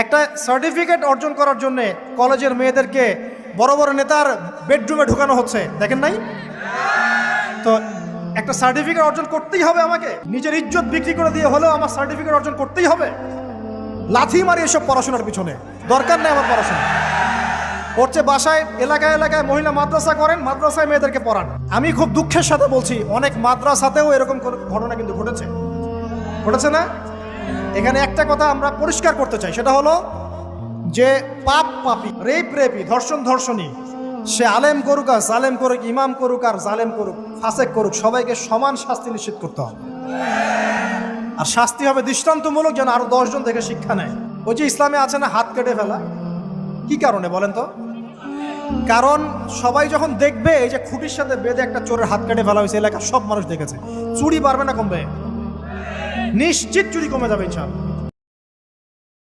একটা সার্টিফিকেট অর্জন করার জন্যে কলেজের মেয়েদেরকে বড় বড় নেতার বেডরুমে ঢুকানো হচ্ছে, দেখেন নাই? তো একটা সার্টিফিকেট অর্জন করতেই হবে আমাকে, নিজের ইজ্জত বিক্রি করে দিয়ে হলেও আমার সার্টিফিকেট অর্জন করতেই হবে। লাথি মারি এসব পড়াশোনার পিছনে, দরকার নেই আমার পড়াশোনা। করছে বাসায় এলাকায় এলাকায় মহিলা মাদ্রাসা করেন, মাদ্রাসায় মেয়েদেরকে পড়ান। আমি খুব দুঃখের সাথে বলছি, অনেক মাদ্রাসাতেও এরকম ঘটনা কিন্তু ঘটেছে না? এখানে একটা কথা আমরা পরিষ্কার করতে চাই, সেটা হলো যে পাপী, রেপি, ধর্ষণী, সে আলেম করুক আর জালেম করুক, ইমাম করুক আর জালেম করুক, ফাসেক করুক, সবাইকে সমান শাস্তি নিশ্চিত করতে হবে। আর শাস্তি হবে দৃষ্টান্তমূলক, যেন আরো 10 জন থেকে শিক্ষা নেয়। ওই যে ইসলামে আছে না হাত কেটে ফেলা, কি কারণে বলেন তো? কারণ সবাই যখন দেখবে এই যে খুঁটির সাথে বেঁধে একটা চোরের হাত কেটে ফেলা হয়েছে, এলাকার সব মানুষ দেখেছে, চুরি বাড়বে না কমবে? নিশ্চিত চুরি কমে যাবে ইনশাআল্লাহ।